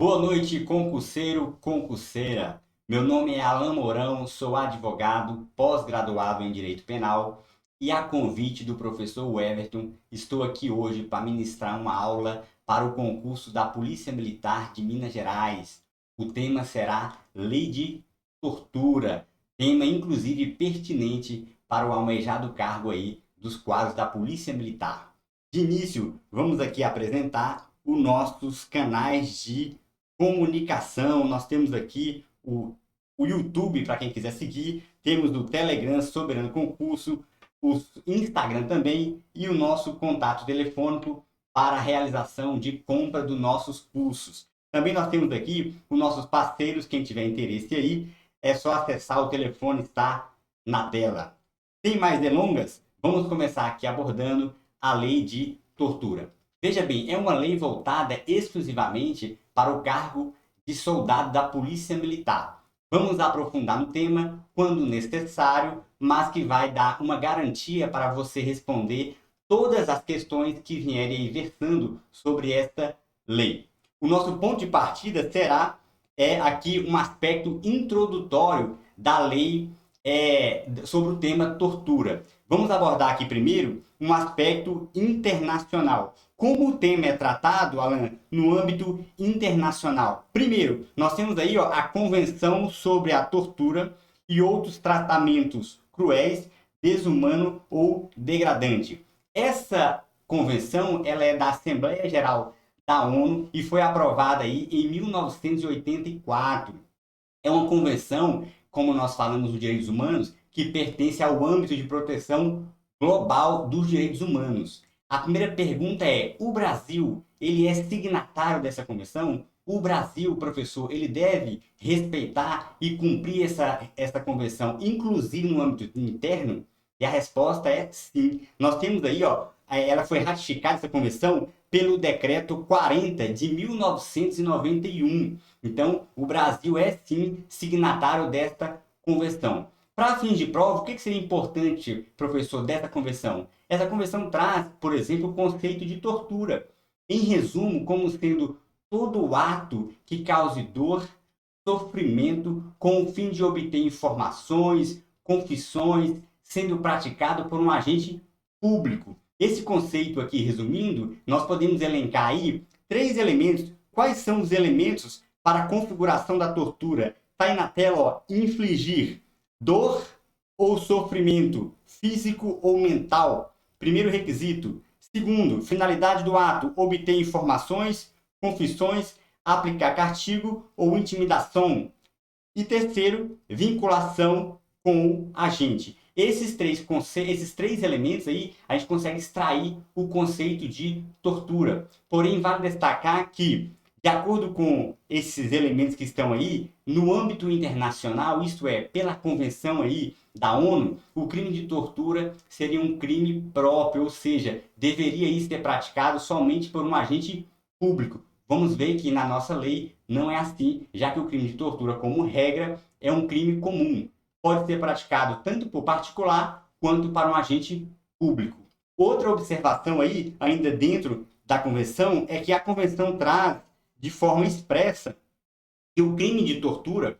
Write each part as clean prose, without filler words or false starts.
Boa noite, concurseiro, concurseira. Meu nome é Alan Mourão, sou advogado, pós-graduado em Direito Penal e a convite do professor Everton, estou aqui hoje para ministrar uma aula para o concurso da Polícia Militar de Minas Gerais. O tema será Lei de Tortura, tema inclusive pertinente para o almejado cargo aí dos quadros da Polícia Militar. De início, vamos aqui apresentar os nossos canais de comunicação. Nós temos aqui o YouTube para quem quiser seguir, temos o Telegram Soberano Concurso, o Instagram também e o nosso contato telefônico para a realização de compra dos nossos cursos. Também nós temos aqui os nossos parceiros, quem tiver interesse aí, é só acessar, o telefone está na tela. Sem mais delongas, vamos começar aqui abordando a lei de tortura. Veja bem, é uma lei voltada exclusivamente para o cargo de soldado da Polícia Militar. Vamos aprofundar no tema quando necessário, mas que vai dar uma garantia para você responder todas as questões que vierem versando sobre esta lei. O nosso ponto de partida será aqui um aspecto introdutório da lei sobre o tema tortura. Vamos abordar aqui primeiro um aspecto internacional. Como o tema é tratado, Alan, no âmbito internacional? Primeiro, nós temos aí a Convenção sobre a Tortura e outros tratamentos cruéis, desumano ou degradante. Essa convenção ela é da Assembleia Geral da ONU e foi aprovada aí em 1984. É uma convenção, como nós falamos dos direitos humanos, que pertence ao âmbito de proteção global dos direitos humanos. A primeira pergunta é: o Brasil, ele é signatário dessa convenção? O Brasil, professor, ele deve respeitar e cumprir essa convenção, inclusive no âmbito interno? E a resposta é sim. Nós temos aí, ela foi ratificada, essa convenção, pelo decreto 40 de 1991. Então, o Brasil é sim signatário desta convenção. Para fins de prova, o que seria importante, professor, dessa convenção? Essa convenção traz, por exemplo, o conceito de tortura. Em resumo, como sendo todo ato que cause dor, sofrimento, com o fim de obter informações, confissões, sendo praticado por um agente público. Esse conceito aqui, resumindo, nós podemos elencar aí 3 elementos. Quais são os elementos para a configuração da tortura? Está aí na tela, infligir dor ou sofrimento, físico ou mental. Primeiro requisito. Segundo, finalidade do ato, obter informações, confissões, aplicar castigo ou intimidação. E terceiro, vinculação com o agente. Esses três elementos aí, a gente consegue extrair o conceito de tortura. Porém, vale destacar que, de acordo com esses elementos que estão aí, no âmbito internacional, isto é, pela convenção aí da ONU, o crime de tortura seria um crime próprio, ou seja, deveria isso ser praticado somente por um agente público. Vamos ver que na nossa lei não é assim, já que o crime de tortura, como regra, é um crime comum. Pode ser praticado tanto por particular quanto para um agente público. Outra observação aí, ainda dentro da convenção, é que a convenção traz de forma expressa que o crime de tortura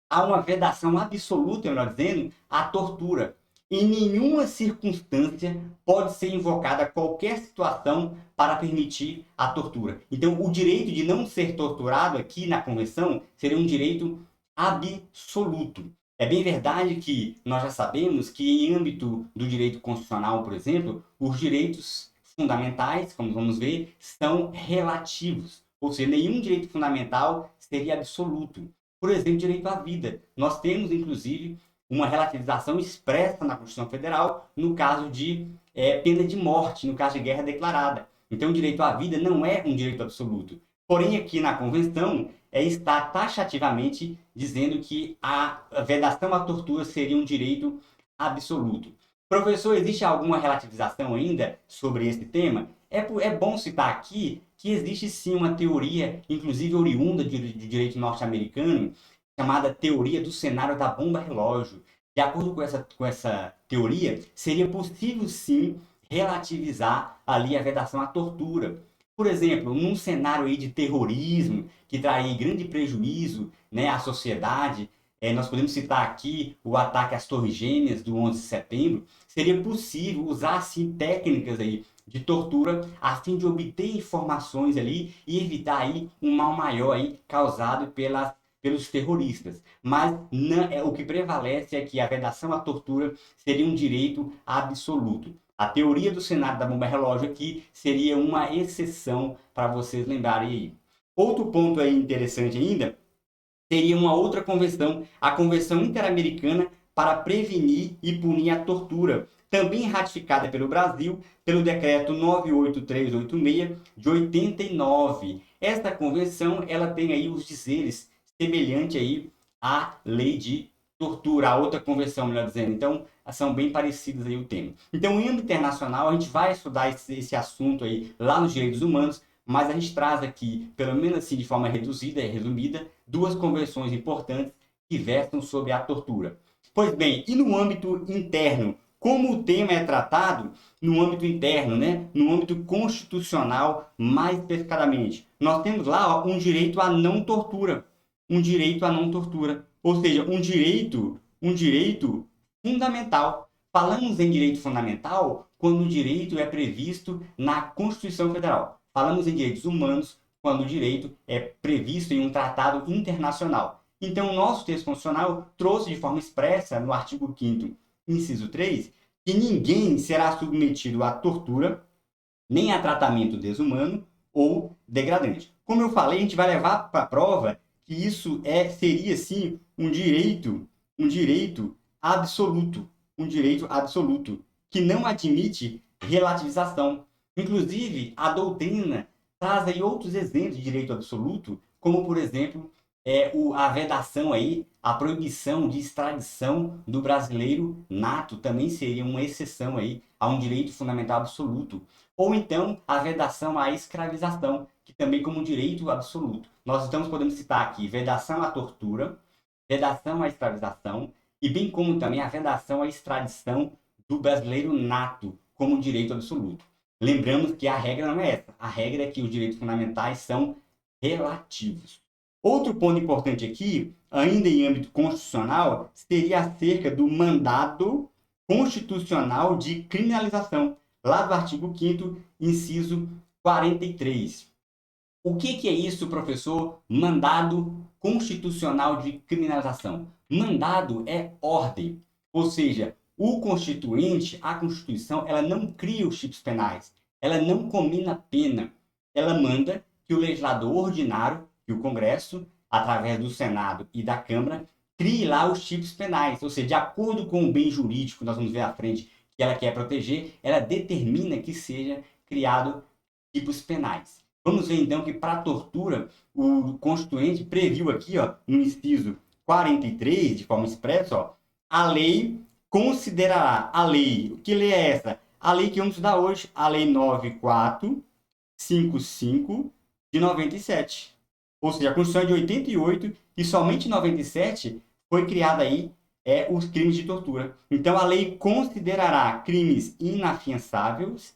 há uma vedação absoluta, melhor dizendo, à tortura. Em nenhuma circunstância pode ser invocada qualquer situação para permitir a tortura. Então, o direito de não ser torturado aqui na convenção seria um direito absoluto. É bem verdade que nós já sabemos que, em âmbito do direito constitucional, por exemplo, os direitos fundamentais, como vamos ver, são relativos. Ou seja, nenhum direito fundamental seria absoluto. Por exemplo, direito à vida. Nós temos, inclusive, uma relativização expressa na Constituição Federal no caso de pena de morte, no caso de guerra declarada. Então, o direito à vida não é um direito absoluto. Porém, aqui na Convenção, está taxativamente dizendo que a vedação à tortura seria um direito absoluto. Professor, existe alguma relativização ainda sobre esse tema? É bom citar aqui que existe sim uma teoria, inclusive oriunda de direito norte-americano, chamada teoria do cenário da bomba relógio. De acordo com essa teoria, seria possível sim relativizar ali a vedação à tortura. Por exemplo, num cenário aí de terrorismo, que traz grande prejuízo, né, à sociedade, nós podemos citar aqui o ataque às Torres Gêmeas do 11 de setembro, seria possível usar, sim, técnicas aí de tortura a fim de obter informações ali e evitar aí um mal maior aí causado pelos terroristas. Mas não, o que prevalece é que a vedação à tortura seria um direito absoluto. A teoria do cenário da bomba relógio aqui seria uma exceção para vocês lembrarem aí. Outro ponto aí interessante ainda seria uma outra convenção, a Convenção Interamericana para Prevenir e Punir a Tortura, também ratificada pelo Brasil pelo decreto 98386 de 89. Esta convenção, ela tem aí os dizeres semelhante aí à lei de tortura, a outra convenção, melhor dizendo. Então, são bem parecidos aí o tema. Então, em âmbito internacional, a gente vai estudar esse assunto aí lá nos direitos humanos, mas a gente traz aqui, pelo menos assim de forma reduzida e resumida, duas convenções importantes que versam sobre a tortura. Pois bem, e no âmbito interno? Como o tema é tratado no âmbito interno, né? No âmbito constitucional, mais especificadamente? Nós temos lá, ó, um direito à não tortura. Um direito à não tortura. Ou seja, um direito fundamental. Falamos em direito fundamental quando o direito é previsto na Constituição Federal. Falamos em direitos humanos quando o direito é previsto em um tratado internacional. Então, o nosso texto constitucional trouxe de forma expressa, no artigo 5º, inciso 3, que ninguém será submetido à tortura, nem a tratamento desumano ou degradante. Como eu falei, a gente vai levar para a prova que isso seria, sim, um direito absoluto, que não admite relativização. Inclusive, a doutrina traz aí outros exemplos de direito absoluto, como, por exemplo, a vedação aí, a proibição de extradição do brasileiro nato também seria uma exceção aí a um direito fundamental absoluto. Ou então a vedação à escravização, que também como um direito absoluto. Nós então podemos citar aqui vedação à tortura, vedação à escravização, e bem como também a vedação à extradição do brasileiro nato como direito absoluto. Lembramos que a regra não é essa. A regra é que os direitos fundamentais são relativos. Outro ponto importante aqui, ainda em âmbito constitucional, seria acerca do mandado constitucional de criminalização, lá do artigo 5º, inciso 43. O que é isso, professor? Mandado constitucional de criminalização. Mandado é ordem, ou seja, o Constituinte, a Constituição, ela não cria os tipos penais, ela não comina pena, ela manda que o legislador ordinário, que o Congresso, através do Senado e da Câmara, crie lá os tipos penais, ou seja, de acordo com o bem jurídico, nós vamos ver à frente, que ela quer proteger, ela determina que seja criado tipos penais. Vamos ver então que para a tortura, o Constituinte previu aqui, ó, no inciso 43, de forma expressa, ó, a lei considerará, que lei é essa? A lei que vamos estudar hoje, a Lei 9455 de 97. Ou seja, a Constituição é de 88 e somente em 97 foi criada aí os crimes de tortura. Então, a lei considerará crimes inafiançáveis,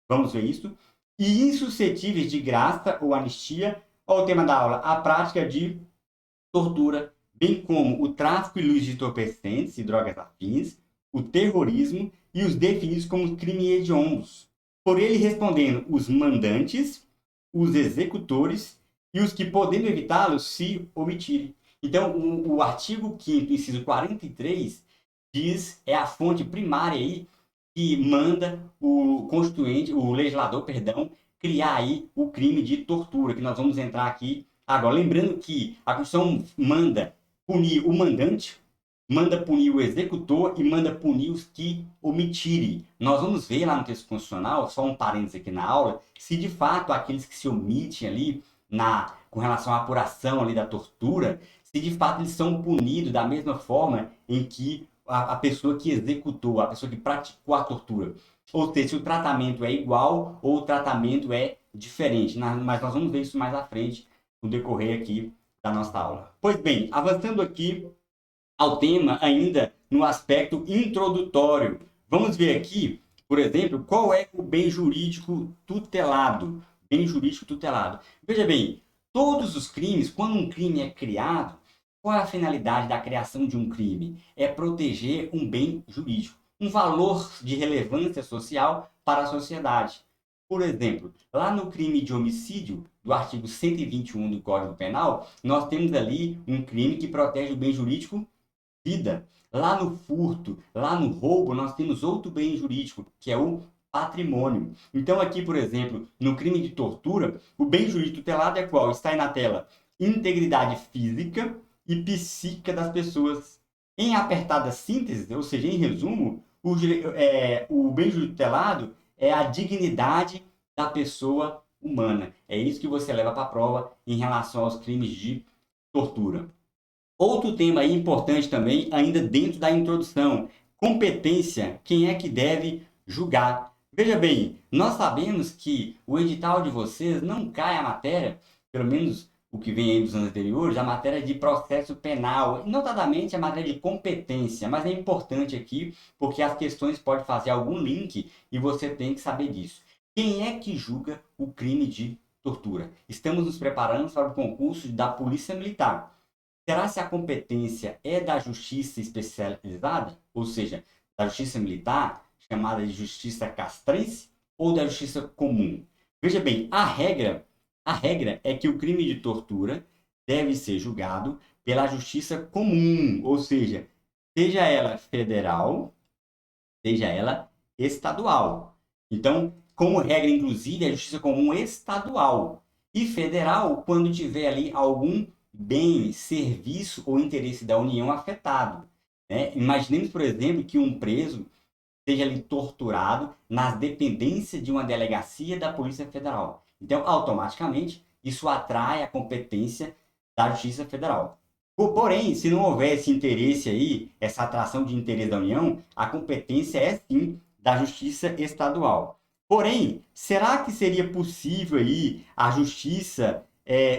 vamos ver isso, e insuscetíveis de graça ou anistia. Olha o tema da aula, a prática de tortura, bem como o tráfico ilícito de entorpecentes e drogas afins, o terrorismo e os definidos como crimes hediondos. Por ele respondendo os mandantes, os executores e os que, podendo evitá-los, se omitirem. Então, o artigo 5º, inciso 43, diz, é a fonte primária aí que manda o constituinte, o legislador, perdão, criar aí o crime de tortura, que nós vamos entrar aqui agora. Lembrando que a Constituição manda punir o mandante, manda punir o executor e manda punir os que omitirem. Nós vamos ver lá no texto constitucional, só um parênteses aqui na aula, se de fato aqueles que se omitem ali com relação à apuração ali da tortura, se de fato eles são punidos da mesma forma em que a pessoa que executou, a pessoa que praticou a tortura. Ou seja, se o tratamento é igual ou o tratamento é diferente. Mas nós vamos ver isso mais à frente no decorrer aqui da nossa aula. Pois bem, avançando aqui ao tema ainda no aspecto introdutório. Vamos ver aqui Por exemplo, qual é o bem jurídico tutelado? Bem jurídico tutelado. Veja bem, todos os crimes, quando um crime é criado, qual é a finalidade da criação de um crime? É proteger um bem jurídico, um valor de relevância social para a sociedade. Por exemplo, lá no crime de homicídio, do artigo 121 do Código Penal, nós temos ali um crime que protege o bem jurídico vida. Lá no furto, lá no roubo, nós temos outro bem jurídico, que é o patrimônio. Então, aqui, por exemplo, no crime de tortura, o bem jurídico tutelado é qual? Está aí na tela. Integridade física e psíquica das pessoas. Em apertada síntese, ou seja, em resumo, o bem jurídico tutelado é a dignidade da pessoa humana. É isso que você leva para a prova em relação aos crimes de tortura. Outro tema aí importante também, ainda dentro da introdução, competência, quem é que deve julgar? Veja bem, nós sabemos que o edital de vocês não cai a matéria, pelo menos o que vem aí dos anos anteriores, a matéria de processo penal, notadamente a matéria de competência, mas é importante aqui porque as questões podem fazer algum link e você tem que saber disso. Quem é que julga o crime de tortura? Estamos nos preparando para o concurso da Polícia Militar. Será se a competência é da justiça especializada, ou seja, da justiça militar, chamada de justiça castrense, ou da justiça comum? Veja bem, a regra é que o crime de tortura deve ser julgado pela justiça comum, ou seja ela federal, seja ela estadual. Então, como regra, inclusive, é a justiça comum estadual e federal quando tiver ali algum bem, serviço ou interesse da União afetado. Né? Imaginemos, por exemplo, que um preso seja ali torturado nas dependências de uma delegacia da Polícia Federal. Então, automaticamente, isso atrai a competência da Justiça Federal. Porém, se não houvesse interesse aí, essa atração de interesse da União, a competência é sim da Justiça Estadual. Porém, será que seria possível aí a Justiça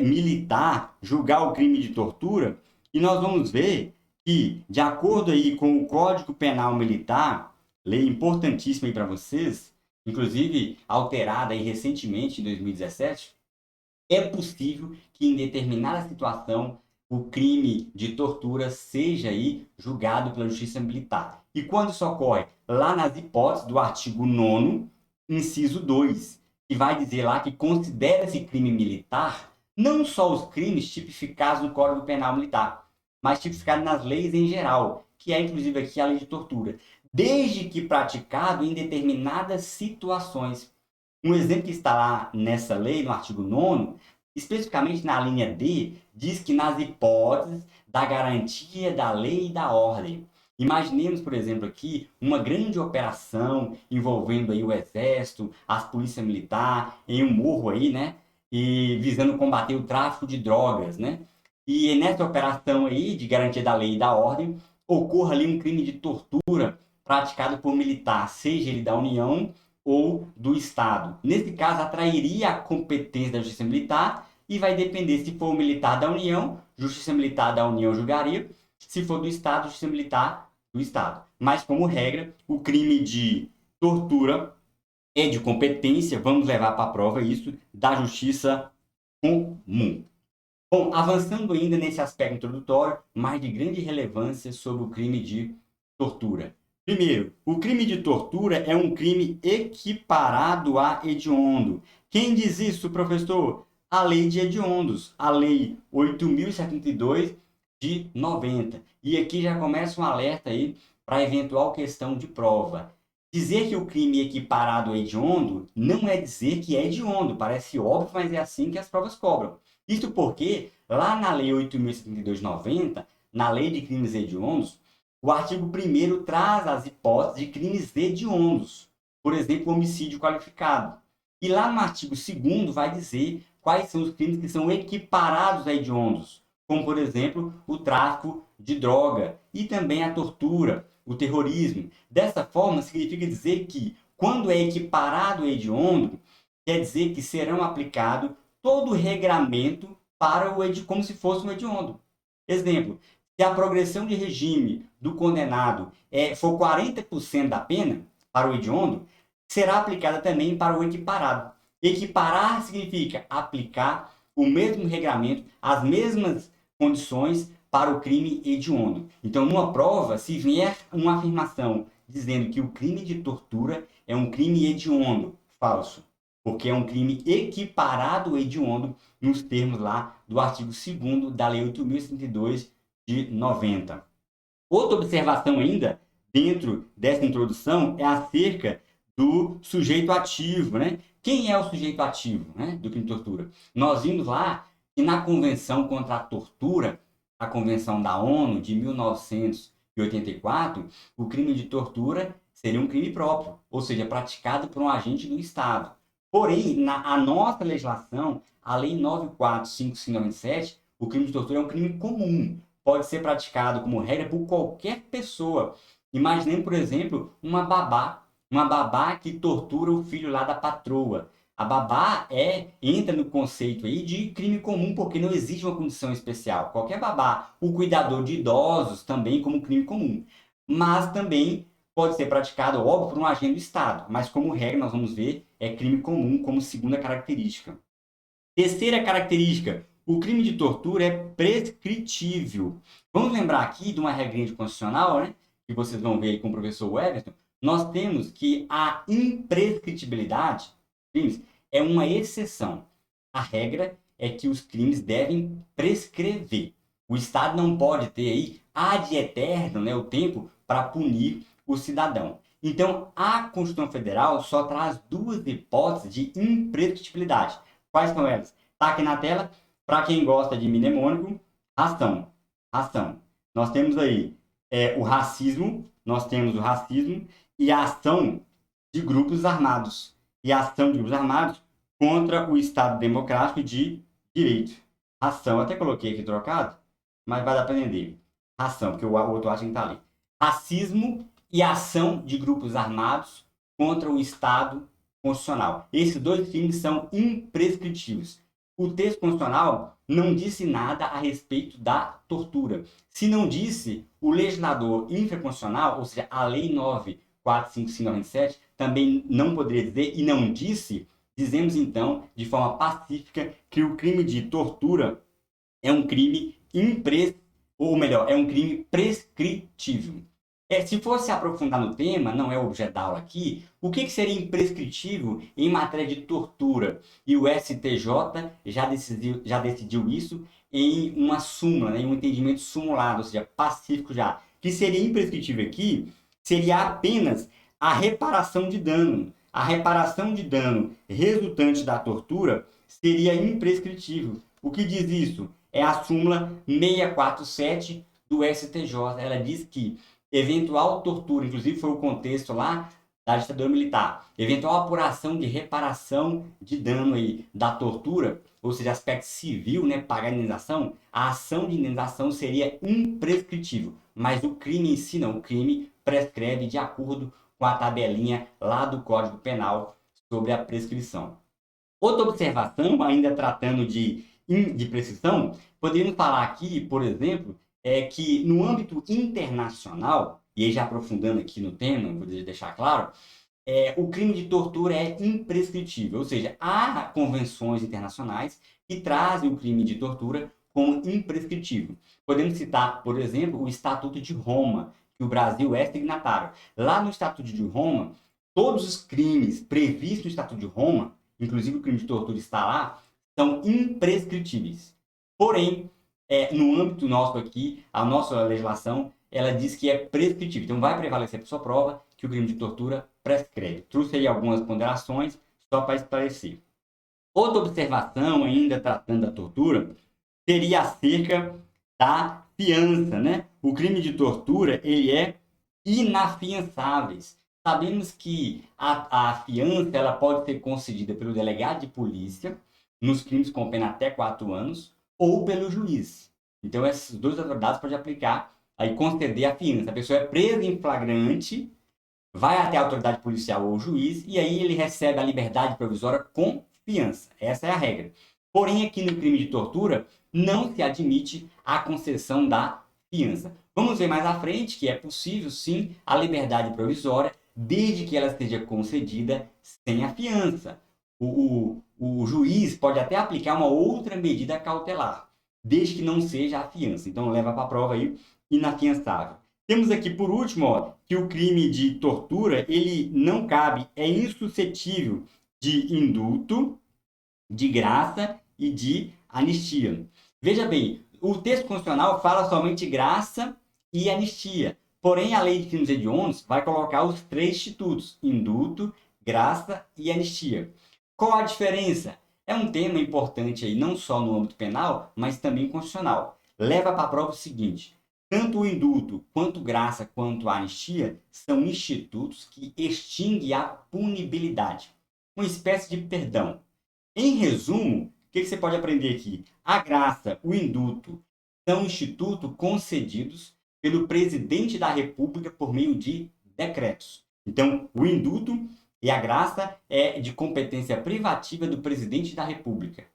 militar julgar o crime de tortura? E nós vamos ver que, de acordo aí com o Código Penal Militar, lei importantíssima aí para vocês, inclusive alterada aí recentemente em 2017, é possível que em determinada situação o crime de tortura seja aí julgado pela justiça militar. E quando isso ocorre? Lá nas hipóteses do artigo 9º, inciso 2, que vai dizer lá que considera-se crime militar não só os crimes tipificados no Código Penal Militar, mas tipificados nas leis em geral, que é inclusive aqui a lei de tortura, desde que praticado em determinadas situações. Um exemplo que está lá nessa lei, no artigo 9º, especificamente na linha D, diz que nas hipóteses da garantia da lei e da ordem. Imaginemos, por exemplo, aqui uma grande operação envolvendo aí o exército, as polícias militares, em um morro aí, né? E visando combater o tráfico de drogas, né? E nessa operação aí de garantia da lei e da ordem, ocorra ali um crime de tortura praticado por militar, seja ele da União ou do Estado. Nesse caso, atrairia a competência da Justiça Militar e vai depender se for o militar da União, Justiça Militar da União julgaria, se for do Estado, Justiça Militar do Estado. Mas, como regra, o crime de tortura é de competência, vamos levar para a prova isso, da Justiça Comum. Bom, avançando ainda nesse aspecto introdutório, mas de grande relevância sobre o crime de tortura. Primeiro, o crime de tortura é um crime equiparado a hediondo. Quem diz isso, professor? A lei de hediondos, a lei 8.072 de 90. E aqui já começa um alerta aí para eventual questão de prova. Dizer que o crime é equiparado a hediondo não é dizer que é hediondo. Parece óbvio, mas é assim que as provas cobram. Isso porque, lá na Lei 8.072 de 90, na Lei de Crimes Hediondos, o artigo 1º traz as hipóteses de crimes hediondos. Por exemplo, homicídio qualificado. E lá no artigo 2º vai dizer quais são os crimes que são equiparados a hediondos, como, por exemplo, o tráfico de droga e também a tortura, o terrorismo. Dessa forma, significa dizer que, quando é equiparado a hediondo, quer dizer que serão aplicados todo o regramento para como se fosse um hediondo. Exemplo, se a progressão de regime do condenado for 40% da pena para o hediondo, será aplicada também para o equiparado. Equiparar significa aplicar o mesmo regramento, as mesmas condições para o crime hediondo. Então, numa prova, se vier uma afirmação dizendo que o crime de tortura é um crime hediondo, falso, porque é um crime equiparado ao hediondo nos termos lá do artigo 2º da Lei 8.032 de 90. Outra observação ainda, dentro dessa introdução, é acerca do sujeito ativo, né? Quem é o sujeito ativo, né, do crime de tortura? Nós vimos lá que na Convenção contra a Tortura, a Convenção da ONU de 1984, o crime de tortura seria um crime próprio, ou seja, praticado por um agente do Estado. Porém, a nossa legislação, a Lei 9.455/97, o crime de tortura é um crime comum, pode ser praticado como regra por qualquer pessoa. Imaginemos, por exemplo, uma babá que tortura o filho lá da patroa. A babá entra no conceito aí de crime comum, porque não existe uma condição especial. Qualquer babá, o cuidador de idosos também como crime comum. Mas também pode ser praticado, óbvio, por um agente do Estado. Mas como regra, nós vamos ver, é crime comum como segunda característica. Terceira característica, o crime de tortura é prescritível. Vamos lembrar aqui de uma regrinha de constitucional, né, que vocês vão ver aí com o professor Everton. Nós temos que a imprescritibilidade crimes é uma exceção. A regra é que os crimes devem prescrever. O Estado não pode ter aí ad eterno, né, o tempo para punir o cidadão. Então, a Constituição Federal só traz duas hipóteses de imprescritibilidade. Quais são elas? Está aqui na tela. Para quem gosta de mnemônico, ração. Nós temos aí o racismo e a ação de grupos armados. E a ação de grupos armados contra o Estado Democrático de Direito. Ração, até coloquei aqui trocado, mas vai dar para entender. Ração, porque o outro acha que está ali. Racismo e ação de grupos armados contra o Estado constitucional. Esses dois crimes são imprescritíveis. O texto constitucional não disse nada a respeito da tortura. Se não disse, o legislador infraconstitucional, ou seja, a Lei 9.455/97, também não poderia dizer e não disse. Dizemos então, de forma pacífica, que o crime de tortura é um crime é um crime prescritível. Se fosse aprofundar no tema, não é o objeto da aula aqui, o que seria imprescritível em matéria de tortura? E o STJ já decidiu isso em uma súmula, em um entendimento sumulado, ou seja, pacífico já. Que seria imprescritível aqui seria apenas a reparação de dano. A reparação de dano resultante da tortura seria imprescritível. O que diz isso? É a súmula 647 do STJ. Ela diz que eventual tortura, inclusive foi o contexto lá da ditadura militar, eventual apuração de reparação de dano aí da tortura, ou seja, aspecto civil, né, pagar indenização, a ação de indenização seria imprescritível, mas o crime em si não, o crime prescreve de acordo com a tabelinha lá do Código Penal sobre a prescrição. Outra observação, ainda tratando de prescrição, poderíamos falar aqui, por exemplo, que no âmbito internacional, e aí já aprofundando aqui no tema, vou deixar claro, o crime de tortura é imprescritível, ou seja, há convenções internacionais que trazem o crime de tortura como imprescritível. Podemos citar, por exemplo, o Estatuto de Roma, que o Brasil é signatário. Lá no Estatuto de Roma, todos os crimes previstos no Estatuto de Roma, inclusive o crime de tortura está lá, são imprescritíveis. Porém, no âmbito nosso aqui, a nossa legislação, ela diz que é prescritível. Então, vai prevalecer para sua prova que o crime de tortura prescreve. Trouxe aí algumas ponderações só para esclarecer. Outra observação, ainda tratando da tortura, seria acerca da fiança, né? O crime de tortura, ele é inafiançável. Sabemos que a fiança ela pode ser concedida pelo delegado de polícia, nos crimes com pena até 4 anos, ou pelo juiz. Então, esses dois autoridades podem aplicar, aí conceder a fiança. A pessoa é presa em flagrante, vai até a autoridade policial ou juiz, e aí ele recebe a liberdade provisória com fiança. Essa é a regra. Porém, aqui no crime de tortura, não se admite a concessão da fiança. Vamos ver mais à frente que é possível, sim, a liberdade provisória, desde que ela seja concedida sem a fiança. O juiz pode até aplicar uma outra medida cautelar, desde que não seja a fiança. Então, leva para a prova aí, inafiançável. Temos aqui, por último, ó, que o crime de tortura, ele não cabe, é insuscetível de indulto, de graça e de anistia. Veja bem, o texto constitucional fala somente graça e anistia. Porém, a lei de crimes hediondos vai colocar os três institutos: indulto, graça e anistia. Qual a diferença? É um tema importante aí, não só no âmbito penal, mas também constitucional. Leva para a prova o seguinte: tanto o indulto, quanto graça, quanto a anistia são institutos que extinguem a punibilidade, uma espécie de perdão. Em resumo, o que você pode aprender aqui? A graça, o indulto, são institutos concedidos pelo presidente da República por meio de decretos. Então, o indulto e a graça é de competência privativa do presidente da República.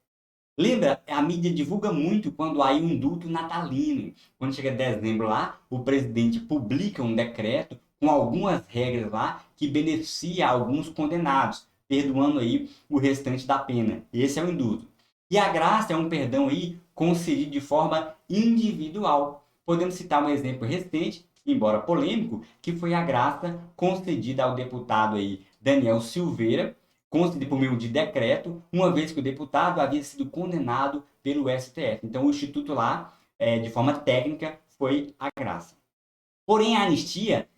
Lembra, a mídia divulga muito quando há um indulto natalino. Quando chega dezembro lá, o presidente publica um decreto com algumas regras lá que beneficia alguns condenados, perdoando aí o restante da pena. Esse é o indulto. E a graça é um perdão aí concedido de forma individual. Podemos citar um exemplo recente, embora polêmico, que foi a graça concedida ao deputado aí Daniel Silveira, concedido por meio de decreto, uma vez que o deputado havia sido condenado pelo STF. Então, o instituto lá, de forma técnica, foi a graça. Porém, a anistia,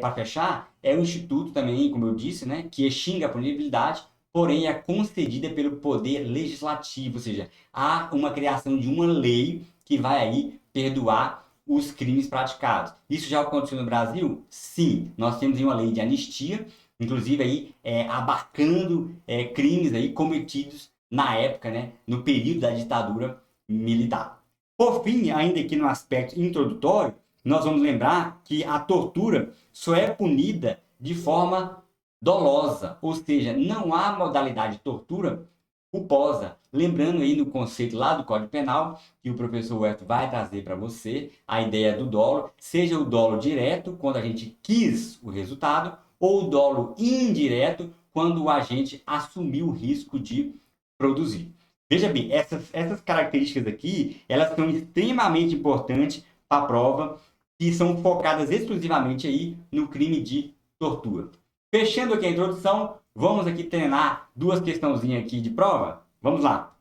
para fechar, é um instituto também, como eu disse, né, que extingue a punibilidade, porém é concedida pelo poder legislativo, ou seja, há uma criação de uma lei que vai aí perdoar os crimes praticados. Isso já aconteceu no Brasil? Sim, nós temos aí uma lei de anistia, inclusive aí abarcando crimes aí cometidos na época, né, no período da ditadura militar. Por fim, ainda aqui no aspecto introdutório, nós vamos lembrar que a tortura só é punida de forma dolosa, ou seja, não há modalidade de tortura culposa. Lembrando aí no conceito lá do Código Penal, que o professor Wellington vai trazer para você, a ideia do dolo, seja o dolo direto, quando a gente quis o resultado, ou o dolo indireto, quando o agente assumiu o risco de produzir. Veja bem, essas características aqui, elas são extremamente importantes para a prova, que são focadas exclusivamente aí no crime de tortura. Fechando aqui a introdução, vamos aqui treinar duas questãozinhas aqui de prova. Vamos lá.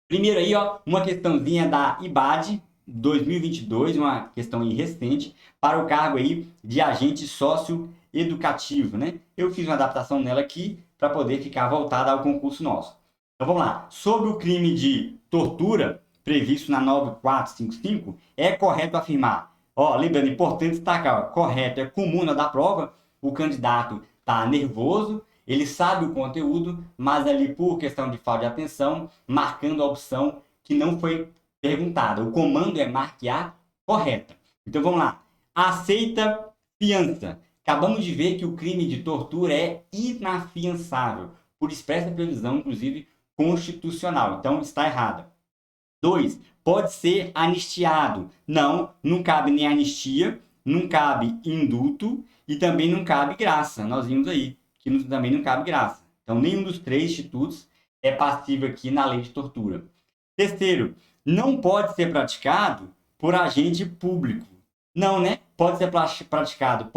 Primeiro aí, ó, uma questãozinha da IBAD 2022, uma questão aí recente, para o cargo aí de agente socioeducativo, né? Eu fiz uma adaptação nela aqui para poder ficar voltada ao concurso nosso. Então vamos lá. Sobre o crime de tortura previsto na 9455, é correto afirmar. Ó, lembrando, importante destacar, ó, correto é comum na da prova, o candidato está nervoso, ele sabe o conteúdo, mas ali por questão de falta de atenção, marcando a opção que não foi perguntada. O comando é marcar correta. Então vamos lá. Aceita fiança. Acabamos de ver que o crime de tortura é inafiançável, por expressa previsão, inclusive, constitucional. Então está errada. 2. Pode ser anistiado. Não, não cabe nem anistia, não cabe indulto e também não cabe graça. Nós vimos aí que também não cabe graça. Então, nenhum dos três institutos é passível aqui na lei de tortura. Terceiro, não pode ser praticado por agente público. Não, né? Pode ser praticado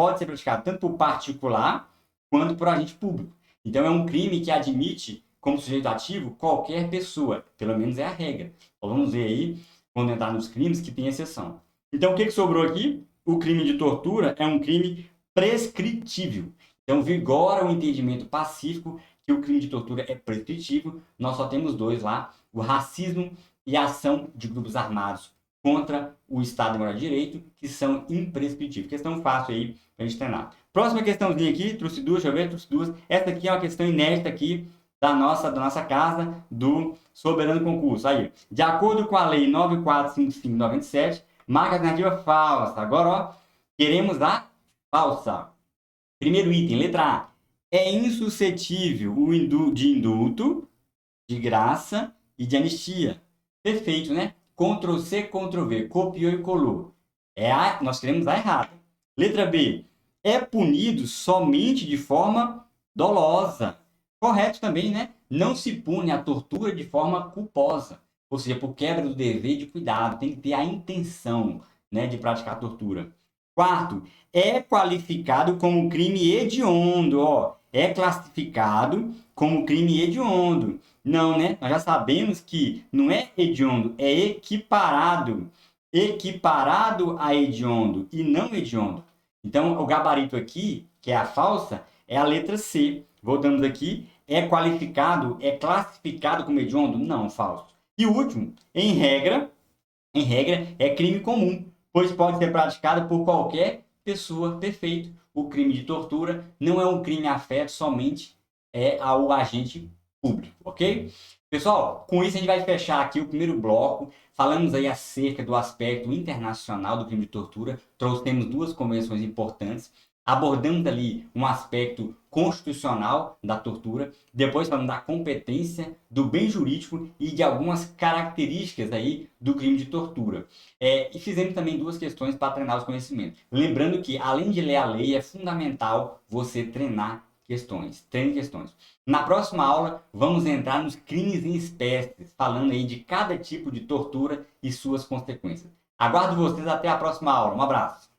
tanto por particular quanto por agente público. Então, é um crime que admite como sujeito ativo qualquer pessoa. Pelo menos é a regra. Então, vamos ver aí, quando entrar nos crimes, que tem exceção. Então, o que sobrou aqui? O crime de tortura é um crime prescritível. Então, vigora o entendimento pacífico que o crime de tortura é prescritível. Nós só temos dois lá, o racismo e a ação de grupos armados contra o Estado de Moral de Direito, que são imprescritíveis. Questão fácil aí para a gente treinar. Próxima questãozinha aqui, trouxe duas, deixa eu ver, trouxe duas. Essa aqui é uma questão inédita aqui da nossa casa, do Soberano Concurso. Aí, de acordo com a Lei 9455/97, marca a alternativa falsa. Agora, ó, queremos a falsa. Primeiro item, letra A. É insuscetível de indulto, de graça e de anistia. Perfeito, né? Ctrl+C, Ctrl+V. Copiou e colou. Nós queremos a errada. Letra B. é punido somente de forma dolosa. Correto também, né? Não se pune a tortura de forma culposa, ou seja, por quebra do dever de cuidado, tem que ter a intenção, né, de praticar a tortura. Quarto, é qualificado como crime hediondo, ó, é classificado como crime hediondo. Não, né? Nós já sabemos que não é hediondo, é equiparado. Equiparado a hediondo e não hediondo. Então, o gabarito aqui, que é a falsa, é a letra C. Voltamos aqui, é qualificado, é classificado como hediondo? Não, falso. E o último, em regra, é crime comum, pois pode ser praticado por qualquer pessoa. Perfeito. O crime de tortura não é um crime afeto somente ao agente público, ok? Pessoal, com isso a gente vai fechar aqui o primeiro bloco. Falamos aí acerca do aspecto internacional do crime de tortura, trouxemos duas convenções importantes, abordamos ali um aspecto constitucional da tortura, depois falando da competência, do bem jurídico e de algumas características aí do crime de tortura. E fizemos também duas questões para treinar os conhecimentos. Lembrando que, além de ler a lei, é fundamental você treinar questões. Treine questões. Na próxima aula, vamos entrar nos crimes em espécies, falando aí de cada tipo de tortura e suas consequências. Aguardo vocês até a próxima aula. Um abraço.